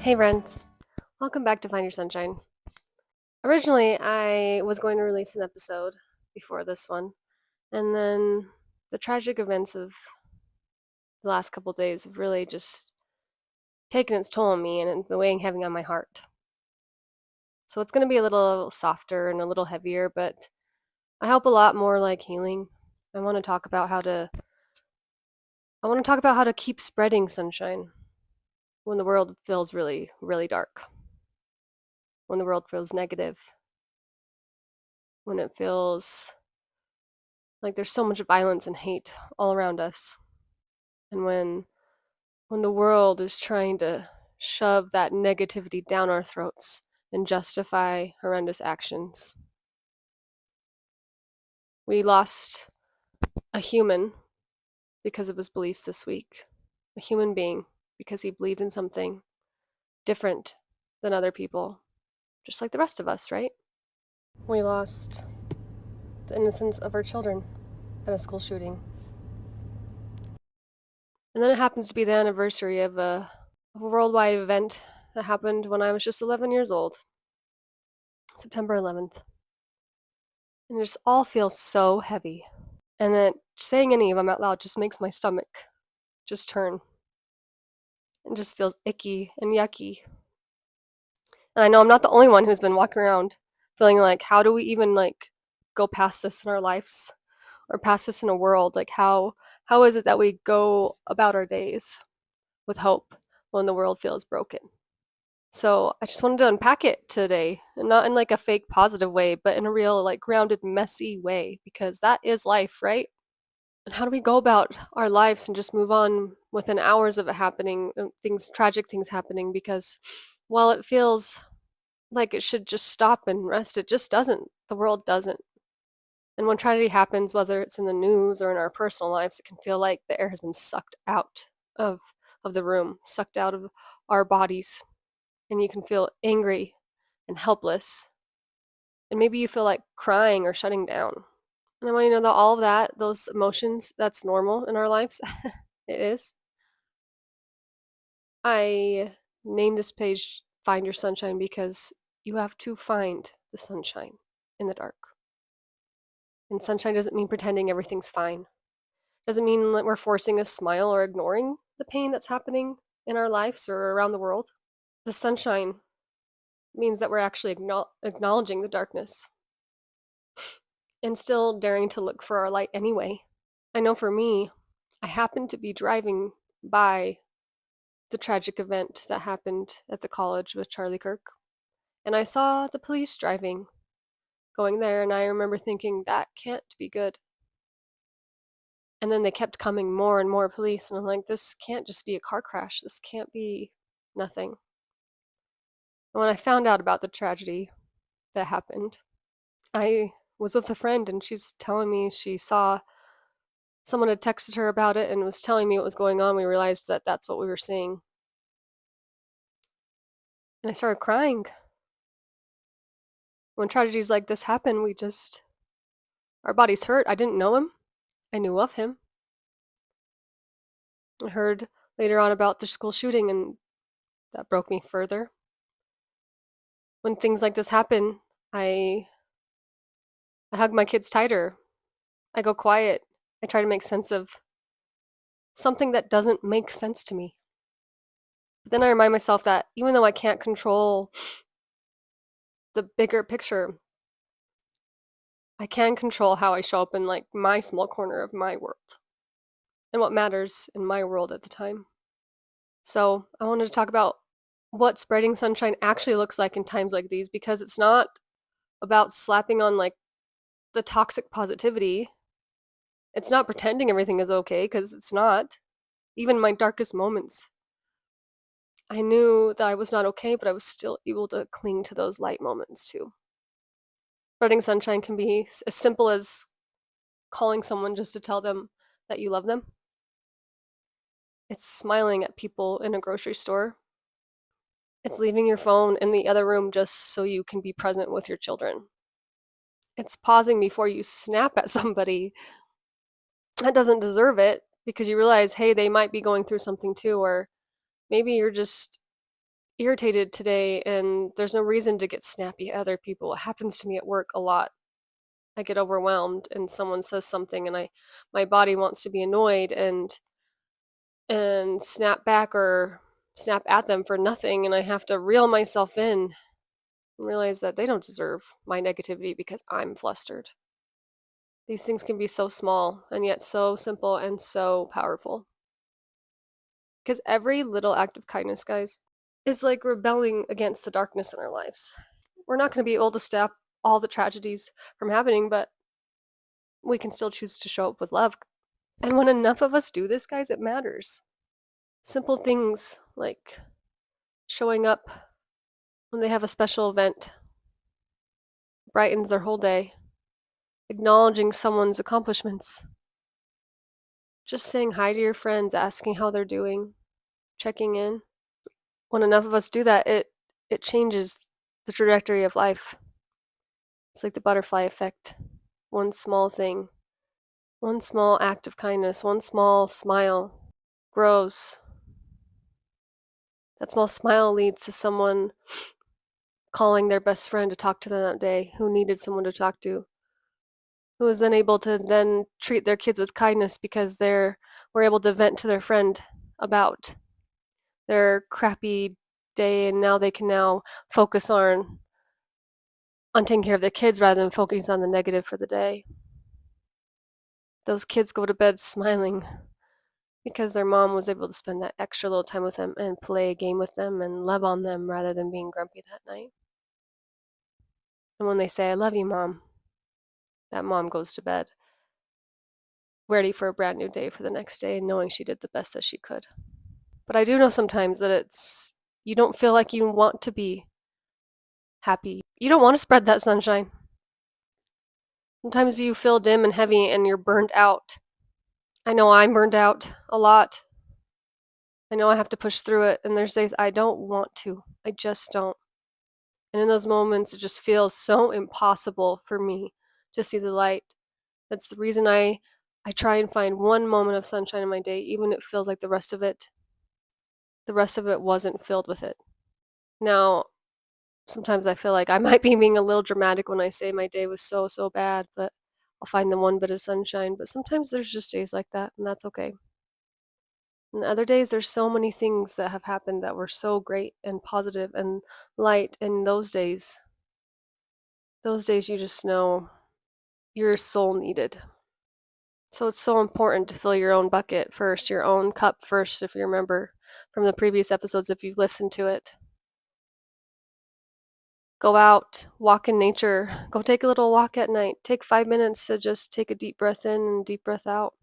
Hey friends, welcome back to Find Your Sunshine. Originally, I was going to release an episode before this one, and then the tragic events of the last couple days have really just taken its toll on me and been weighing heavy on my heart. So it's going to be a little softer and a little heavier, but I hope a lot more like healing. I want to talk about how to keep spreading sunshine when the world feels really, really dark. When the world feels negative, when it feels like there's so much violence and hate all around us. And when the world is trying to shove that negativity down our throats and justify horrendous actions. We lost a human because of his beliefs this week. A human being because he believed in something different than other people, just like the rest of us, right? We lost the innocence of our children at a school shooting. And then it happens to be the anniversary of a worldwide event that happened when I was just 11 years old, September 11th. And it just all feels so heavy. And that saying any of them out loud just makes my stomach just turn. It just feels icky and yucky. And I know I'm not the only one who's been walking around feeling like, how do we even go past this in our lives or past this in a world? Like how is it that we go about our days with hope when the world feels broken? So I just wanted to unpack it today, and not in like a fake positive way, but in a real grounded, messy way, because that is life, right? And how do we go about our lives and just move on within hours of it happening, tragic things happening? Because while it feels like it should just stop and rest, it just doesn't. The world doesn't. And when tragedy happens, whether it's in the news or in our personal lives, it can feel like the air has been sucked out of the room, sucked out of our bodies, and you can feel angry and helpless. And maybe you feel like crying or shutting down. And I want you to know that all of that, those emotions, that's normal in our lives. It is. I named this page Find Your Sunshine because you have to find the sunshine in the dark. And sunshine doesn't mean pretending everything's fine. Doesn't mean that we're forcing a smile or ignoring the pain that's happening in our lives or around the world. The sunshine means that we're actually acknowledging the darkness and still daring to look for our light anyway. I know for me, I happened to be driving by the tragic event that happened at the college with Charlie Kirk, and I saw the police driving, going there, and I remember thinking, that can't be good. And then they kept coming, more and more police, and I'm like, this can't just be a car crash. This can't be nothing. And when I found out about the tragedy that happened, I was with a friend, and she's telling me she saw someone had texted her about it and was telling me what was going on. We realized that that's what we were seeing. And I started crying. When tragedies like this happen, our bodies hurt. I didn't know him. I knew of him. I heard later on about the school shooting, and that broke me further. When things like this happen, I hug my kids tighter. I go quiet. I try to make sense of something that doesn't make sense to me. But then I remind myself that even though I can't control the bigger picture, I can control how I show up in my small corner of my world and what matters in my world at the time. So I wanted to talk about what spreading sunshine actually looks like in times like these, because it's not about slapping on the toxic positivity. It's not pretending everything is okay, because it's not. Even my darkest moments, I knew that I was not okay, but I was still able to cling to those light moments too. Spreading sunshine can be as simple as calling someone just to tell them that you love them. It's smiling at people in a grocery store. It's leaving your phone in the other room just so you can be present with your children. It's pausing before you snap at somebody that doesn't deserve it, because you realize, hey, they might be going through something too, or maybe you're just irritated today and there's no reason to get snappy at other people. It happens to me at work a lot. I get overwhelmed and someone says something and my body wants to be annoyed and snap back or snap at them for nothing, and I have to reel myself in and realize that they don't deserve my negativity because I'm flustered. These things can be so small and yet so simple and so powerful. Because every little act of kindness, guys, is like rebelling against the darkness in our lives. We're not going to be able to stop all the tragedies from happening, but we can still choose to show up with love. And when enough of us do this, guys, it matters. Simple things like showing up when they have a special event brightens their whole day. Acknowledging someone's accomplishments. Just saying hi to your friends, asking how they're doing, checking in. When enough of us do that, it changes the trajectory of life. It's like the butterfly effect. One small thing, one small act of kindness, one small smile grows. That small smile leads to someone calling their best friend to talk to them that day who needed someone to talk to, who was then able to then treat their kids with kindness because were able to vent to their friend about their crappy day, and now they can now focus on taking care of their kids rather than focusing on the negative for the day. Those kids go to bed smiling because their mom was able to spend that extra little time with them and play a game with them and love on them rather than being grumpy that night. And when they say, "I love you, Mom," that mom goes to bed ready for a brand new day for the next day, knowing she did the best that she could. But I do know sometimes that you don't feel like you want to be happy. You don't want to spread that sunshine. Sometimes you feel dim and heavy and you're burned out. I know I'm burned out a lot. I know I have to push through it, and there's days I don't want to. I just don't. And in those moments, it just feels so impossible for me to see the light. That's the reason I try and find one moment of sunshine in my day, even if it feels like the rest of it wasn't filled with it. Now, sometimes I feel like I might be being a little dramatic when I say my day was so, so bad, but I'll find the one bit of sunshine. But sometimes there's just days like that, and that's okay. And other days, there's so many things that have happened that were so great and positive and light. And those days you just know your soul needed. So it's so important to fill your own bucket first, your own cup first, if you remember from the previous episodes, if you've listened to it. Go out, walk in nature, go take a little walk at night. Take 5 minutes to just take a deep breath in and deep breath out.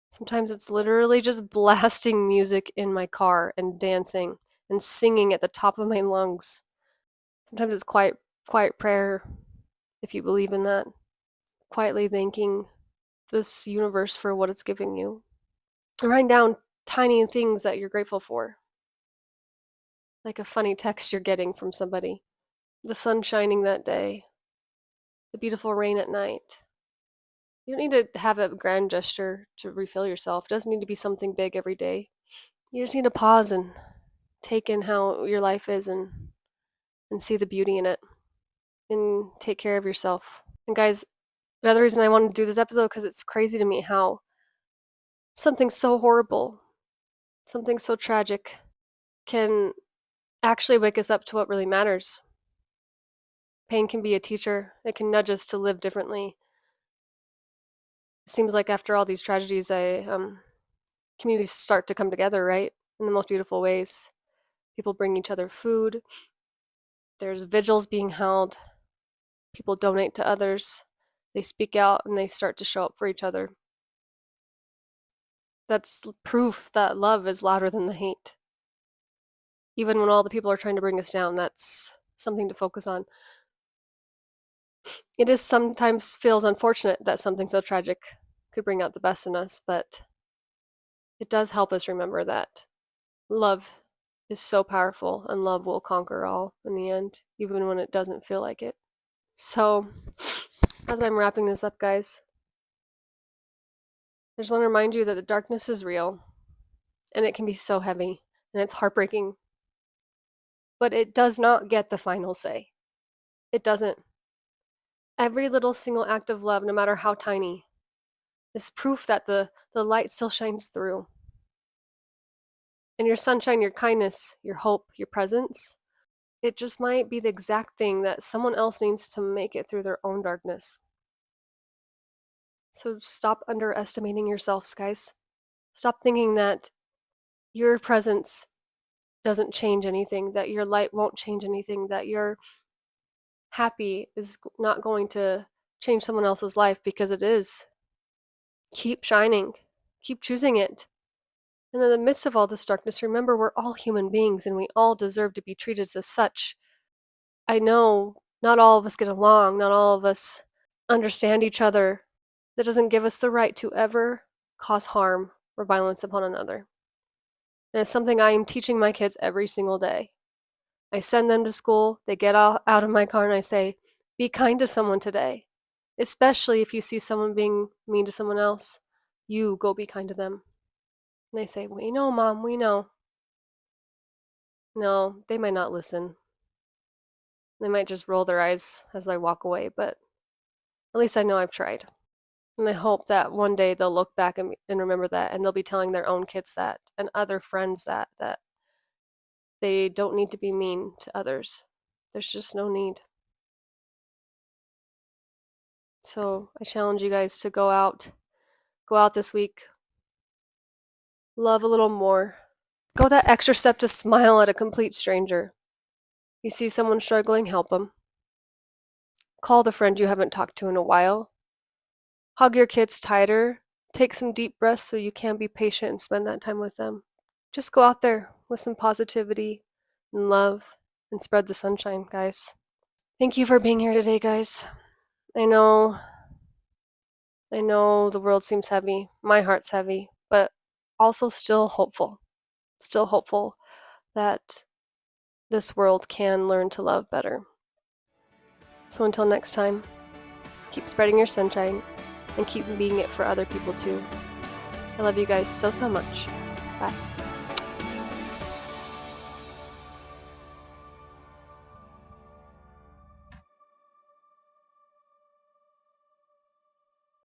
Sometimes it's literally just blasting music in my car and dancing and singing at the top of my lungs. Sometimes it's quiet prayer, if you believe in that. Quietly thanking this universe for what it's giving you. And writing down tiny things that you're grateful for. Like a funny text you're getting from somebody. The sun shining that day. The beautiful rain at night. You don't need to have a grand gesture to refill yourself. It doesn't need to be something big every day. You just need to pause and take in how your life is and see the beauty in it and take care of yourself. And guys, another reason I wanted to do this episode because it's crazy to me how something so horrible, something so tragic can actually wake us up to what really matters. Pain can be a teacher. It can nudge us to live differently. It seems like after all these tragedies, communities start to come together, right? In the most beautiful ways. People bring each other food. There's vigils being held. People donate to others. They speak out and they start to show up for each other. That's proof that love is louder than the hate. Even when all the people are trying to bring us down, that's something to focus on. It is sometimes feels unfortunate that something so tragic could bring out the best in us, but it does help us remember that love is so powerful and love will conquer all in the end, even when it doesn't feel like it. So, as I'm wrapping this up, guys, I just want to remind you that the darkness is real and it can be so heavy and it's heartbreaking. but it does not get the final say. It doesn't. Every little single act of love, no matter how tiny, is proof that the light still shines through. And your sunshine, your kindness, your hope, your presence, it just might be the exact thing that someone else needs to make it through their own darkness. So stop underestimating yourselves, guys. Stop thinking that your presence doesn't change anything, that your light won't change anything, that your happy is not going to change someone else's life, because it is. Keep shining. Keep choosing it. And in the midst of all this darkness, remember we're all human beings and we all deserve to be treated as such. I know not all of us get along, not all of us understand each other. That doesn't give us the right to ever cause harm or violence upon another. And it's something I am teaching my kids every single day. I send them to school, they get out of my car, and I say, be kind to someone today. Especially if you see someone being mean to someone else, you go be kind to them. And they say, we know, Mom, we know. No, they might not listen. They might just roll their eyes as I walk away, but at least I know I've tried. And I hope that one day they'll look back and remember that, and they'll be telling their own kids that, and other friends that they don't need to be mean to others. There's just no need. So I challenge you guys to go out this week, love a little more. Go that extra step to smile at a complete stranger. You see someone struggling, help them. Call the friend you haven't talked to in a while. Hug your kids tighter. Take some deep breaths so you can be patient and spend that time with them. Just go out there with some positivity and love and spread the sunshine, guys. Thank you for being here today, guys. I know the world seems heavy. My heart's heavy, but also still hopeful. Still hopeful that this world can learn to love better. So until next time, keep spreading your sunshine and keep being it for other people too. I love you guys so much. Bye.